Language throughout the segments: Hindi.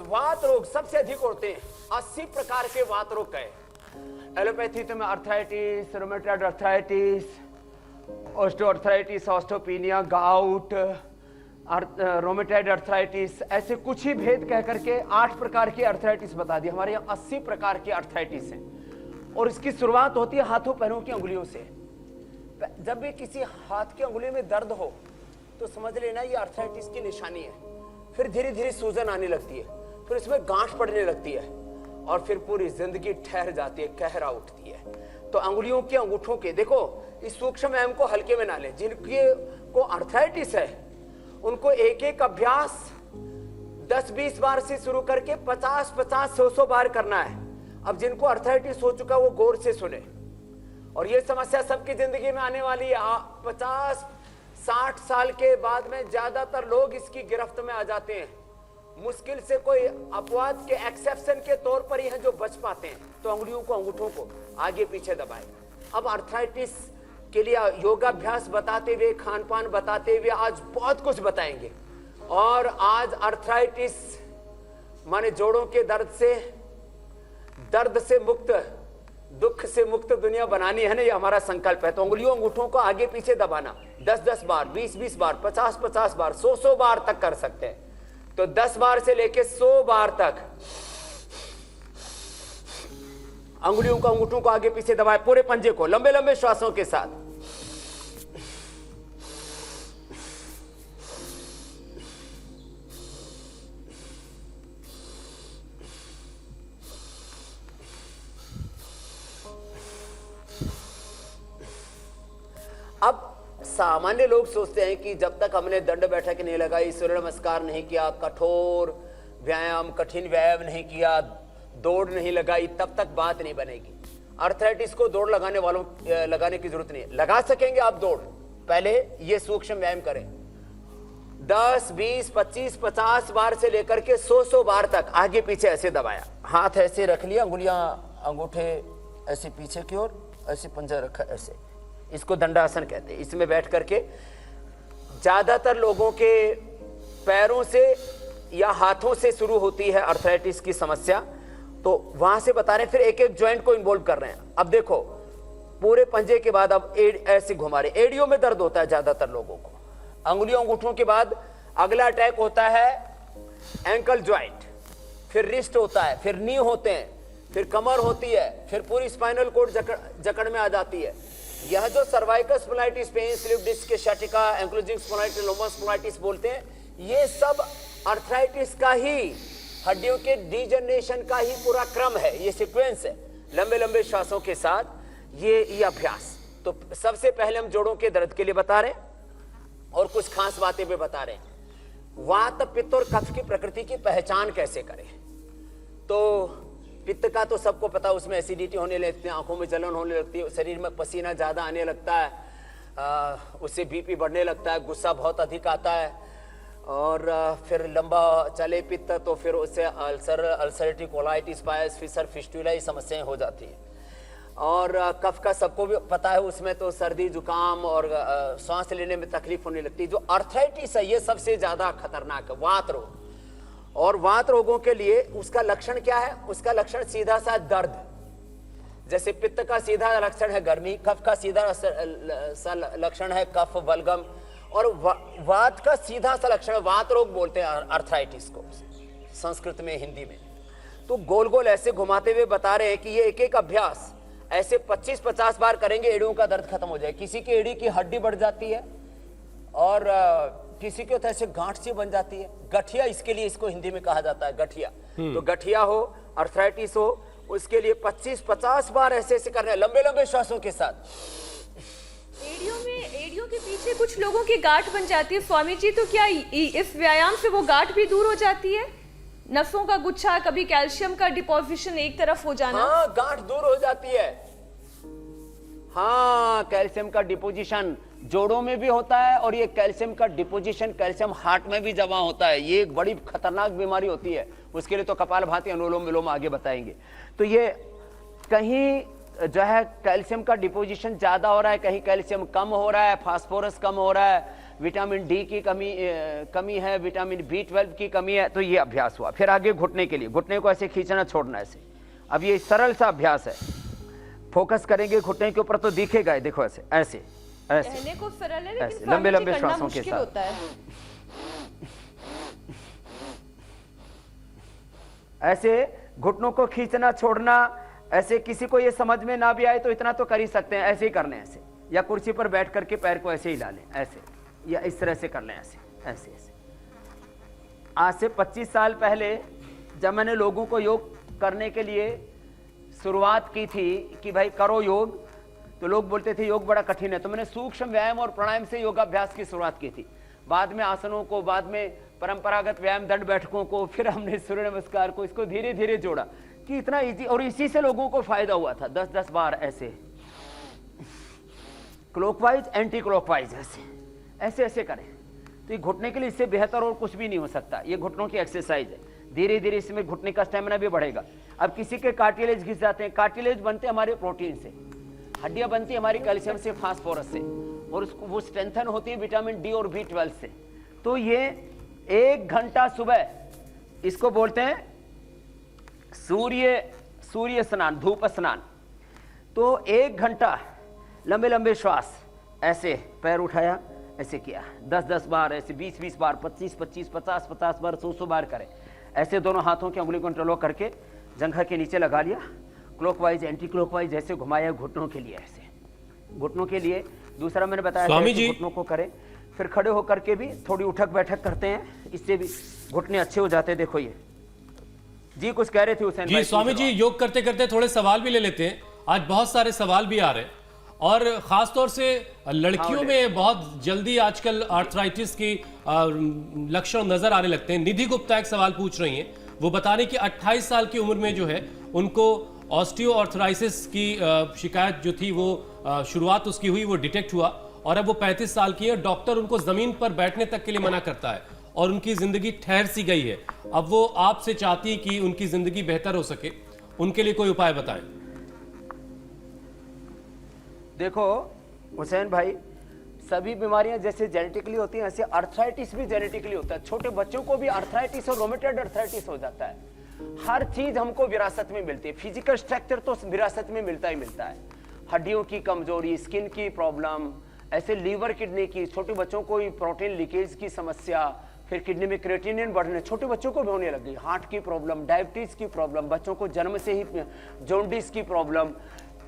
वात रोग सबसे अधिक होते हैं, 80 प्रकार के वात रोग कहे। एलोपैथी तो में arthritis, rheumatoid arthritis, osteoarthritis, osteopenia, gout, rheumatoid arthritis, ऐसे कुछ ही भेद कह करके 8 प्रकार की अर्थराइटिस बता दी। हमारे यहाँ 80 प्रकार की अर्थराइटिस है और इसकी शुरुआत होती है हाथों पैरों की अंगुलियों से। जब भी किसी हाथ की अंगुली में दर्द हो तो समझ लेना ये अर्थराइटिस की निशानी है। फिर धीरे धीरे सूजन आने लगती है, फिर इसमें गांठ पड़ने लगती है और फिर पूरी जिंदगी ठहर जाती है, कहरा उठती है। तो अंगुलियों के अंगूठों के देखो, इस सूक्ष्म व्यायाम को हल्के में ना लें। जिनके को अर्थराइटिस है उनको एक एक अभ्यास 10-20 बार से शुरू करके 50-100 बार करना है। अब जिनको अर्थराइटिस हो चुका वो गौर से सुने, और ये समस्या सबकी जिंदगी में आने वाली है। 50-60 साल के बाद में ज्यादातर लोग इसकी गिरफ्त में आ जाते हैं। मुश्किल से कोई अपवाद के एक्सेप्शन के तौर पर ही हैं जो बच पाते हैं। तो अंगुलियों को, अंगूठों को आगे पीछे दबाएं। अब अर्थराइटिस के लिए योगाभ्यास बताते हुए, खान पान बताते हुए आज बहुत कुछ बताएंगे। और आज अर्थराइटिस माने जोड़ों के दर्द से मुक्त, दुख से मुक्त दुनिया बनानी है ना, ये हमारा संकल्प है। तो उंगलियों अंगूठों को आगे पीछे दबाना 10-10 बार, 20-20 बार, 50-50 बार, 100-100 बार तक कर सकते हैं। तो 10 बार से लेके 100 बार तक अंगुलियों को, अंगूठों को आगे पीछे दबाए, पूरे पंजे को लंबे लंबे श्वासों के साथ। अब सामान्य लोग सोचते हैं कि जब तक हमने दंड बैठक नहीं लगाई, सूर्य नमस्कार नहीं किया, कठोर व्यायाम, कठिन व्यायाम नहीं किया, दौड़ नहीं लगाई, तब तक बात नहीं बनेगी। अर्थराइटिस को दौड़ लगाने की जरूरत नहीं है। लगा सकेंगे आप दौड़, पहले ये सूक्ष्म व्यायाम करें। 10, 20, 25, 50 बार से लेकर के 100 बार तक आगे पीछे ऐसे दबाया, हाथ ऐसे रख लिया, अंगुलियां, अंगूठे ऐसे पीछे की ओर, ऐसे पंजा रखा ऐसे, इसको दंडासन कहते हैं। इसमें बैठ करके ज्यादातर लोगों के पैरों से या हाथों से शुरू होती है अर्थराइटिस की समस्या, तो वहां से बता रहे हैं। फिर एक एक ज्वाइंट को इन्वॉल्व कर रहे हैं। अब देखो, पूरे पंजे के बाद अब ऐसे घुमा रहे, एड़ियों में दर्द होता है ज्यादातर लोगों को। अंगुलियों अंगूठों के बाद अगला अटैक होता है एंकल ज्वाइंट, फिर रिस्ट होता है, फिर नी होते हैं, फिर कमर होती है, फिर पूरी स्पाइनल कोड जकड़ में आ जाती है। यह जो cervical spondylitis, pain, slip disc, sciatica, ankylosing spondylitis, lumbar spondylitis बोलते हैं, ये सब अर्थराइटिस का ही, हड्डियों के डीजनरेशन का ही पूरा क्रम है, ये सीक्वेंस है। लंबे लंबे श्वासों के साथ ये अभ्यास। तो सबसे पहले हम जोड़ों के दर्द के लिए बता रहे हैं और कुछ खास बातें भी बता रहे हैं। वात, पित्त और कफ की प्रकृति की पहचान कैसे करें। तो पित्त का तो सबको पता, उसमें एसिडिटी होने लगती है, आंखों में जलन होने लगती है, शरीर में पसीना ज्यादा आने लगता है, उससे बीपी बढ़ने लगता है, गुस्सा बहुत अधिक आता है, और फिर लंबा चले पित्त तो फिर उससे अल्सरेटिव कोलाइटिस, पायस, फिसर, फिस्टुला ये समस्याएं हो जाती है। और कफ का सबको भी पता है, उसमें तो सर्दी, जुकाम और सांस लेने में तकलीफ होने लगती है। जो अर्थराइटिस है ये सबसे ज्यादा खतरनाक है, वात रोग। और वात रोगों के लिए उसका लक्षण क्या है? उसका लक्षण सीधा सा दर्द। जैसे पित्त का सीधा लक्षण है गर्मी, कफ का सीधा लक्षण है कफ, बलगम, और वात का सीधा सा लक्षण है, वात रोग बोलते हैं अर्थराइटिस को संस्कृत में, हिंदी में। तो गोल गोल ऐसे घुमाते हुए बता रहे हैं कि ये एक एक अभ्यास ऐसे 25-50 बार करेंगे, एड़ियों का दर्द खत्म हो जाए। किसी की एड़ी की हड्डी बढ़ जाती है और किसी के ऐसे गांठ सी बन जाती है, गठिया, इसके लिए इसको हिंदी में कहा जाता है गठिया। तो गठिया हो, अर्थराइटिस हो, उसके लिए 25-50 बार ऐसे ऐसे करने, लंबे लंबे श्वासों के साथ। एड़ियों के पीछे कुछ लोगों की गांठ बन जाती है स्वामी जी, तो क्या इस व्यायाम से वो गांठ भी दूर हो जाती है? नसों का गुच्छा, कभी कैल्शियम का डिपोजिशन एक तरफ हो जाना। हाँ, गांठ दूर हो जाती है। हाँ, कैल्शियम का डिपोजिशन जोड़ों में भी होता है, और ये कैल्शियम का डिपोजिशन, कैल्शियम हार्ट में भी जमा होता है। ये एक बड़ी खतरनाक बीमारी होती है, उसके लिए तो कपालभाति, अनुलोम विलोम आगे बताएंगे। तो ये कहीं जो है कैल्शियम का डिपोजिशन ज्यादा हो रहा है, कहीं कैल्शियम कम हो रहा है, फास्फोरस कम हो रहा है, विटामिन डी की कमी है, विटामिन B12 की कमी है, तो ये अभ्यास हुआ। फिर आगे घुटने के लिए, घुटने को ऐसे खींचना छोड़ना ऐसे। अब ये सरल सा अभ्यास है, फोकस करेंगे घुटने के ऊपर तो दिखेगा, देखो ऐसे ऐसे ऐसे कहने को सरल है लेकिन लंबे लंबे करना श्वासों के मुश्किल साथ। होता है। ऐसे घुटनों को खींचना छोड़ना, ऐसे किसी को ये समझ में ना भी आए तो इतना तो कर ही सकते हैं, ऐसे ही कर लें ऐसे, या कुर्सी पर बैठ करके पैर को ऐसे ही ला लें ऐसे, या इस तरह से कर लें ऐसे ऐसे ऐसे। आज से 25 साल पहले जब मैंने लोगों को योग करने के लिए शुरुआत की थी कि भाई करो योग, तो लोग बोलते थे योग बड़ा कठिन है, तो मैंने सूक्ष्म व्यायाम और प्राणायाम से योगाभ्यास की शुरुआत की थी। बाद में आसनों को, बाद में परंपरागत व्यायाम दंड बैठकों को, फिर हमने सूर्य नमस्कार को, इसको धीरे धीरे जोड़ा कि इतना इजी, और इसी से लोगों को फायदा हुआ था। 10-10 बार ऐसे क्लॉकवाइज एंटी क्लॉकवाइज ऐसे ऐसे ऐसे करें, तो ये घुटने के लिए इससे बेहतर और कुछ भी नहीं हो सकता। ये घुटनों की एक्सरसाइज है, धीरे धीरे इसमें घुटने का स्टेमिना भी बढ़ेगा। अब किसी के कार्टिलेज घिस जाते हैं, कार्टिलेज बनते हमारे प्रोटीन से, हड्डियां बनती हमारी कैल्शियम से, फास्फोरस से, और उसको वो स्ट्रेंथन होती है विटामिन डी और B12 से। तो ये 1 घंटा सुबह, इसको बोलते हैं सूर्य स्नान, धूप स्नान। तो 1 घंटा लंबे लंबे श्वास, ऐसे पैर उठाया, ऐसे किया 10-10 बार, ऐसे 20-20 बार, 25-25, 50-50 बार, 100-100 बार करें ऐसे। दोनों हाथों की उंगली को इंटरलॉक करके जंघा के नीचे लगा लिया, क्लॉकवाइज एंटी क्लॉकवाइज ऐसे घुमाया घुटनों के लिए, ऐसे घुटनों के लिए। दूसरा मैंने बताया स्वामी जी, घुटनों को करें, फिर खड़े होकर के भी थोड़ी उठक बैठक करते हैं, इससे भी घुटने अच्छे हो जाते हैं। देखो ये जी कुछ कह रहे थे हुसैन जी भाई। स्वामी जी, योग करते करते थोड़े सवाल भी ले लेते हैं। आज बहुत सारे सवाल भी आ रहे हैं, और खास तौर से लड़कियों में बहुत जल्दी आजकल आर्थराइटिस की लक्षण नजर आने लगते हैं। निधि गुप्ता एक सवाल पूछ रही हैं, वो बता रही कि 28 साल की उम्र में जो है उनको ऑस्टियोआर्थराइटिस की शिकायत जो थी वो शुरुआत उसकी हुई, वो डिटेक्ट हुआ, और अब वो 35 साल की है। डॉक्टर उनको जमीन पर बैठने तक के लिए मना करता है और उनकी जिंदगी ठहर सी गई है। अब वो आपसे चाहती कि उनकी जिंदगी बेहतर हो सके, उनके लिए कोई उपाय बताएं। देखो हुसैन भाई, सभी बीमारियां जैसे जेनेटिकली होती हैं, ऐसे अर्थराइटिस भी जेनेटिकली होता है। छोटे बच्चों को भी अर्थराइटिस और रोमेटॉइड अर्थराइटिस हो जाता है। हर चीज हमको विरासत में मिलती है। फिजिकल स्ट्रक्चर तो विरासत में मिलता ही मिलता है, हड्डियों की कमजोरी, स्किन की प्रॉब्लम, ऐसे लीवर किडनी की, छोटे बच्चों को प्रोटीन लीकेज की समस्या, फिर किडनी में क्रिएटिनिन बढ़ने छोटे बच्चों को भी होने लगी, हार्ट की प्रॉब्लम, डायबिटीज की प्रॉब्लम, बच्चों को जन्म से ही जॉन्डिस की प्रॉब्लम।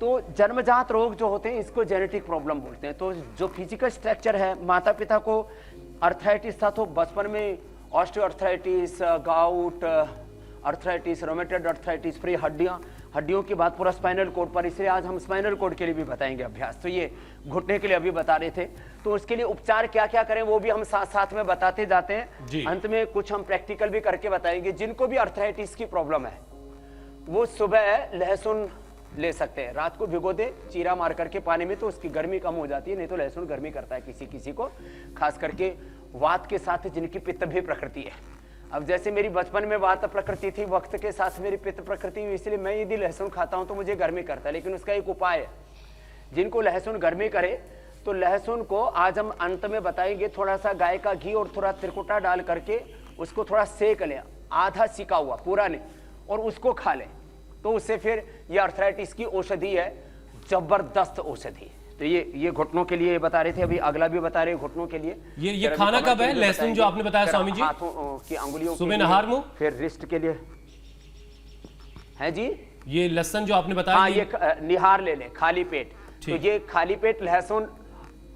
तो जन्मजात रोग जो होते हैं इसको जेनेटिक प्रॉब्लम बोलते हैं। तो जो फिजिकल स्ट्रक्चर है, माता पिता को अर्थराइटिस था तो बचपन में osteoarthritis, gout arthritis, rheumatoid arthritis, फिर हड्डियों की बात पूरा स्पाइनल कोड पर, इसलिए आज हम स्पाइनल कोड के लिए भी बताएंगे अभ्यास। तो ये घुटने के लिए अभी बता रहे थे, तो उसके लिए उपचार क्या क्या करें वो भी हम साथ साथ में बताते जाते हैं। अंत में कुछ हम प्रैक्टिकल भी करके बताएंगे। जिनको भी अर्थराइटिस की प्रॉब्लम है वो सुबह लहसुन ले सकते हैं, रात को भिगो दे चीरा मार करके पानी में, तो उसकी गर्मी कम हो जाती है। नहीं तो लहसुन गर्मी करता है किसी किसी को, खास करके वात के साथ जिनकी पित्त भी प्रकृति है। अब जैसे मेरी बचपन में वात प्रकृति थी, वक्त के साथ मेरी पित्त प्रकृति हुई, इसलिए मैं यदि लहसुन खाता हूं तो मुझे गर्मी करता है। लेकिन उसका एक उपाय है, जिनको लहसुन गर्मी करे तो लहसुन को आज हम अंत में बताएंगे, थोड़ा सा गाय का घी और थोड़ा त्रिकुटा डाल करके उसको थोड़ा सेक लें, आधा सिका हुआ, पूरा नहीं, और उसको खा लें। तो उससे फिर ये अर्थराइटिस की औषधि है, जबरदस्त औषधि। तो ये घुटनों के लिए बता रहे थे, अभी अगला भी बता रहे हैं घुटनों के लिए। ये खाना कब है लहसुन जो आपने बताया स्वामी जी? हाथों की अंगुलियों सुबह नहार मुंह, फिर रिस्ट के लिए है जी। ये लहसुन जो आपने बताया, हाँ, ये निहार ले लें खाली पेट। तो ये खाली पेट लहसुन,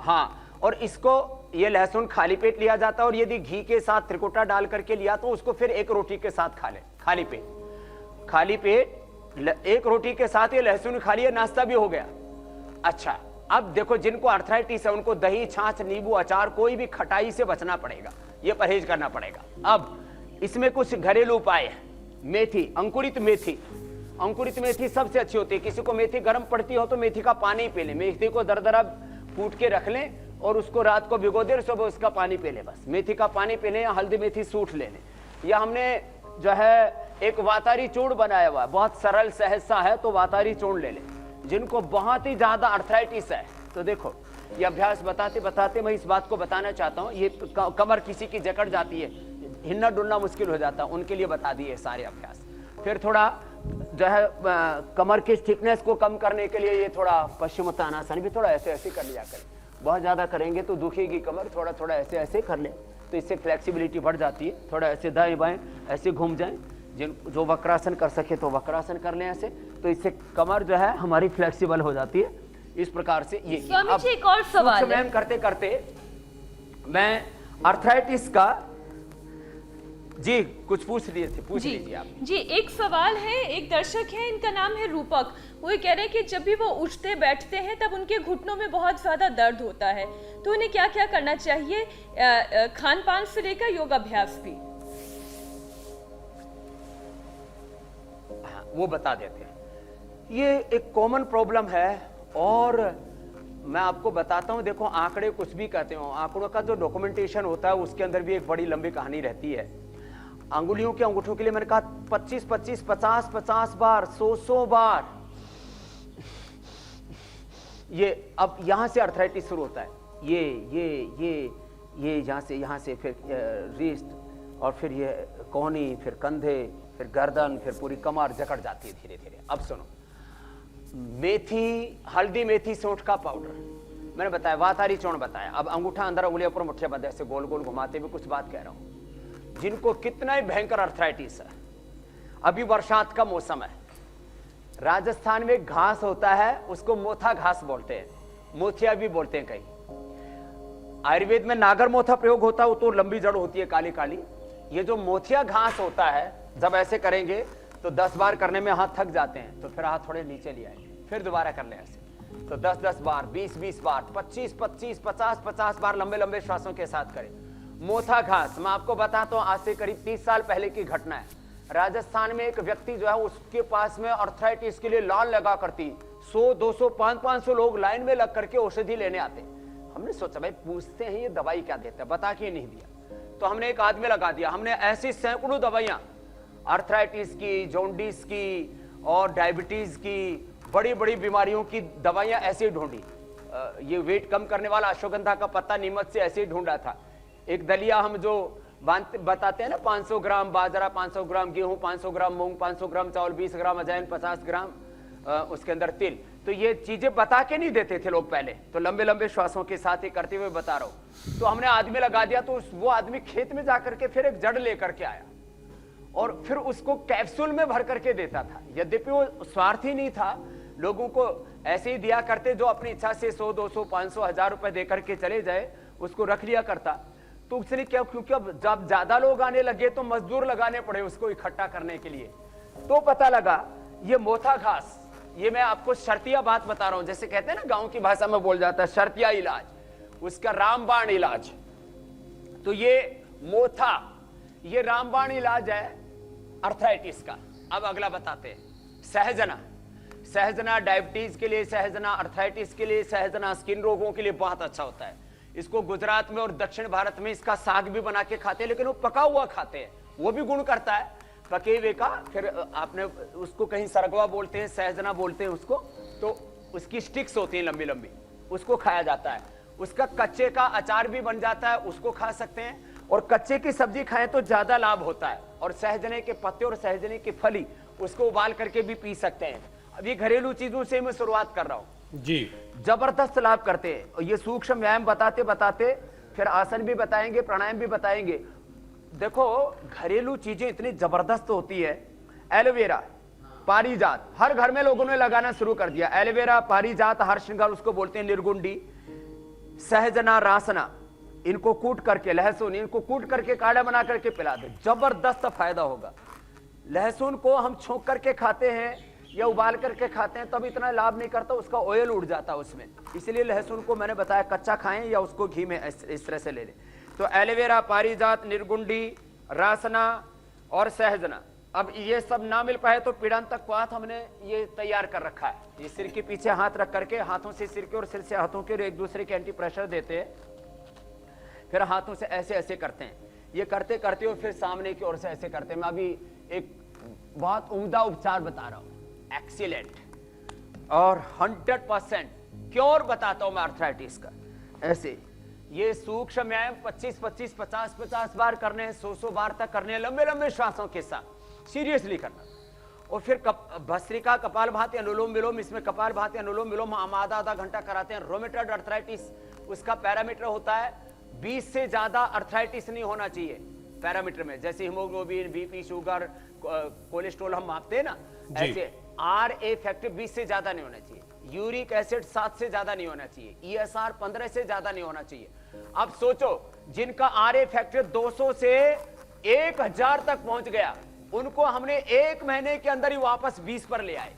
हाँ, और इसको ये लहसुन खाली पेट लिया जाता है, और यदि घी के साथ त्रिकुटा डाल करके लिया तो उसको फिर एक रोटी के साथ खा लें। खाली पेट एक रोटी के साथ ये लहसुन खा लिया, नाश्ता भी हो गया। अच्छा, अब देखो जिनको अर्थराइटिस है उनको दही, छाछ, नींबू, अचार, कोई भी खटाई से बचना पड़ेगा, ये परहेज करना पड़ेगा। अब इसमें कुछ घरेलू उपाय है। मेथी, अंकुरित मेथी सबसे अच्छी होती है। किसी को मेथी गर्म पड़ती हो तो मेथी का पानी पी ले। मेथी को दरदरा कूट के रख लें और उसको रात को भिगो दे, सुबह उसका पानी पी ले। बस मेथी का पानी पी लें, या हल्दी मेथी सूट ले लें। या हमने जो है एक वातारी चूर्ण बनाया हुआ है, बहुत सरल सहज सा है, तो वातारी चूर्ण ले लें। जिनको बहुत ही ज्यादा अर्थराइटिस है तो देखो ये अभ्यास बताते बताते मैं इस बात को बताना चाहता हूँ, ये कमर किसी की जकड़ जाती है, हिलना डुलना मुश्किल हो जाता है, उनके लिए बता दिए सारे अभ्यास। फिर थोड़ा जो है कमर की थिकनेस को कम करने के लिए ये थोड़ा पश्चिमोत्तानासन भी थोड़ा ऐसे ऐसे कर लिया करें। बहुत ज़्यादा करेंगे तो दुखेगी कमर, थोड़ा थोड़ा ऐसे ऐसे कर लें तो इससे फ्लेक्सिबिलिटी बढ़ जाती है। थोड़ा ऐसे दाएं बाएं ऐसे घूम जाएं, जो वक्रासन कर सके तो वक्रासन कर लें ऐसे, तो इससे कमर जो है हमारी फ्लेक्सिबल हो जाती है। इस प्रकार से ये स्वामी जी एक और सवाल है। करते करते मैं अर्थराइटिस का जी कुछ पूछ लिए थे, पूछ लीजिए आप। जी एक सवाल है, एक दर्शक है, इनका नाम है रूपक। वो ये कह रहे हैं कि जब भी वो उठते बैठते हैं तब उनके घुटनों में बहुत ज्यादा दर्द होता है, तो उन्हें क्या क्या करना चाहिए, खान पान से लेकर योगाभ्यास भी? हाँ, वो बता देते हैं। ये एक कॉमन प्रॉब्लम है और मैं आपको बताता हूं। देखो आंकड़े कुछ भी कहते हो, आंकड़ों का जो डॉक्यूमेंटेशन होता है उसके अंदर भी एक बड़ी लंबी कहानी रहती है। अंगुलियों के अंगूठों के लिए मैंने कहा 25-25, 50-50 बार, 100-100 बार। ये अब यहां से अर्थराइटिस शुरू होता है। ये यहां से फिर रिस्ट और फिर ये कोहनी, फिर कंधे, फिर गर्दन, फिर पूरी कमर जकड़ जाती है धीरे धीरे। अब सुनो, मेथी, हल्दी मेथी सौंठ का पाउडर मैंने बताया, वातारी चूर्ण बताया। अब अंगूठा अंदर, उंगलियों पर मुट्ठियां बंद ऐसे गोल गोल घुमाते हुए कुछ बात कह रहा हूं। जिनको कितना ही भयंकर अर्थराइटिस है, अभी बरसात का मौसम है, राजस्थान में घास होता है उसको मोथा घास बोलते हैं, मोथिया भी बोलते हैं कहीं। आयुर्वेद में नागर मोथा प्रयोग होता है, वो तो लंबी जड़ होती है काली काली। ये जो मोथिया घास होता है, जब ऐसे करेंगे तो 10 बार करने में हाथ थक जाते हैं, तो फिर हाथ थोड़े नीचे ले आए, फिर दोबारा कर ले ऐसे, तो 10-10 बार, 20-20 बार, 25-25, 50-50 बार लंबे लंबे श्वासों के साथ करें। मोथा घास, मैं आपको बताता हूं, आज से करीब 30 साल पहले की घटना है। राजस्थान में एक व्यक्ति जो है उसके पास में अर्थराइटिस के लिए लाइन लगा करती 100, 200, 500 लोग लाइन में लग करके औषधि लेने आते। हमने सोचा भाई पूछते हैं ये दवाई क्या देता है, बता के नहीं दिया, तो हमने एक आदमी लगा दिया। हमने ऐसी सैकड़ों दवाइयां अर्थराइटिस की, जॉन्डिस की और डायबिटीज की, बड़ी बड़ी बीमारियों की दवाइयां ऐसे ढूंढी। ये वेट कम करने वाला अश्वगंधा का पत्ता नीमच से ऐसे ही ढूंढा था। एक दलिया हम जो बताते हैं ना, 500 ग्राम बाजरा, 500 ग्राम गेहूं, 500 ग्राम मूंग, 500 ग्राम चावल, 20 ग्राम अजवाइन, 50 ग्राम उसके अंदर तिल, तो ये चीजें बता के नहीं देते थे लोग पहले, तो लंबे लंबे श्वासों के साथ ही करते हुए बता रहा हूं। तो हमने आदमी लगा दिया, तो वो आदमी खेत में जाकर के फिर एक जड़ लेकर के आया और फिर उसको कैप्सूल में भर करके देता था। यद्यपि वो स्वार्थी नहीं था, लोगों को ऐसे ही दिया करते जो अपनी इच्छा से 100, 200, 500, 1000 रुपए देकर के चले जाए, उसको रख लिया करता। तो उसने क्या, क्योंकि अब जब ज्यादा लोग आने लगे तो मजदूर लगाने पड़े उसको इकट्ठा करने के लिए, तो पता लगा ये मोथा घास, ये मैं आपको शर्तिया बात बता रहा हूं, जैसे कहते हैं ना गांव की भाषा में बोल जाता है शर्तिया इलाज, उसका रामबाण इलाज। तो ये मोथा, ये रामबाण इलाज है अर्थराइटिस का। अब अगला बताते हैं, सहजना। सहजना डायबिटीज के लिए, सहजना अर्थराइटिस के लिए, सहजना स्किन रोगों के लिए बहुत अच्छा होता है। इसको गुजरात में और दक्षिण भारत में इसका साग भी बना के खाते हैं, लेकिन वो पका हुआ खाते हैं, वो भी गुण करता है पके हुए का। फिर आपने उसको कहीं सरगवा बोलते हैं, सहजना बोलते हैं उसको, तो उसकी स्टिक्स होती हैं लंबी लंबी, उसको खाया जाता है। उसका कच्चे का अचार भी बन जाता है, उसको खा सकते हैं, और कच्चे की सब्जी खाएं तो ज्यादा लाभ होता है। और सहजने के पत्ते और सहजने की फली, उसको उबाल करके भी पी सकते हैं। अभी घरेलू चीजों से मैं शुरुआत कर रहा हूं जी, जबरदस्त लाभ करते हैं। और ये सूक्ष्म व्यायाम बताते बताते फिर आसन भी बताएंगे, प्राणायाम भी बताएंगे। देखो घरेलू चीजें इतनी जबरदस्त होती है। एलोवेरा, पारिजात, हर घर में लोगों ने लगाना शुरू कर दिया। एलोवेरा, पारिजात, हरशृंगार उसको बोलते हैं, निर्गुंडी, सहजना, रासना, इनको कूट करके, लहसुन, इनको कूट करके काढ़ा बना करके पिला दे, जबरदस्त फायदा होगा। लहसुन को हम छोंक करके खाते हैं या उबाल करके खाते हैं तब इतना लाभ नहीं करता, उसका ऑयल उड़ जाता है उसमें, इसलिए लहसुन को मैंने बताया कच्चा खाएं या उसको घी में इस तरह से ले लें। तो एलोवेरा, पारिजात, निर्गुंडी, रासना और सहजना। अब ये सब ना मिल पाए तो पीड़ांतक क्वाथ हमने ये तैयार कर रखा है। ये सिर के पीछे हाथ रख करके हाथों से सिर के और सिर से हाथों के एक दूसरे के एंटी प्रेशर देते हैं, फिर हाथों से ऐसे ऐसे करते हैं। ये करते करते हो फिर सामने की ओर से ऐसे करते हैं। मैं अभी एक बहुत उम्दा उपचार बता रहा हूं, एक्सीलेंट और 100% क्योर बताता हूं मैं अर्थराइटिस का। ऐसे ये सूक्ष्म व्यायाम 25-25, 50-50 बार करने हैं, 100 बार तक करने हैं, लंबे लंबे श्वासों के साथ सीरियसली करना। और फिर भस्त्रिका, कपालभाति, अनुलोम विलोम, इसमें कपालभाति, अनुलोम विलोम हम आधा घंटा कराते हैं। रोमेटॉइड अर्थराइटिस, उसका पैरामीटर होता है 20 से ज्यादा अर्थराइटिस नहीं होना चाहिए पैरामीटर में, जैसे हीमोग्लोबिन, बीपी, शुगर, कोलेस्ट्रॉल हम मापते हैं ना, ऐसे RA फैक्टर 20 से ज्यादा नहीं होना चाहिए, यूरिक एसिड 7 से ज्यादा नहीं होना चाहिए, ESR 15 से ज्यादा नहीं होना चाहिए। अब सोचो जिनका RA फैक्टर 200 से 1000 तक पहुंच गया, उनको हमने 1 महीने के अंदर ही वापस 20 पर ले आए।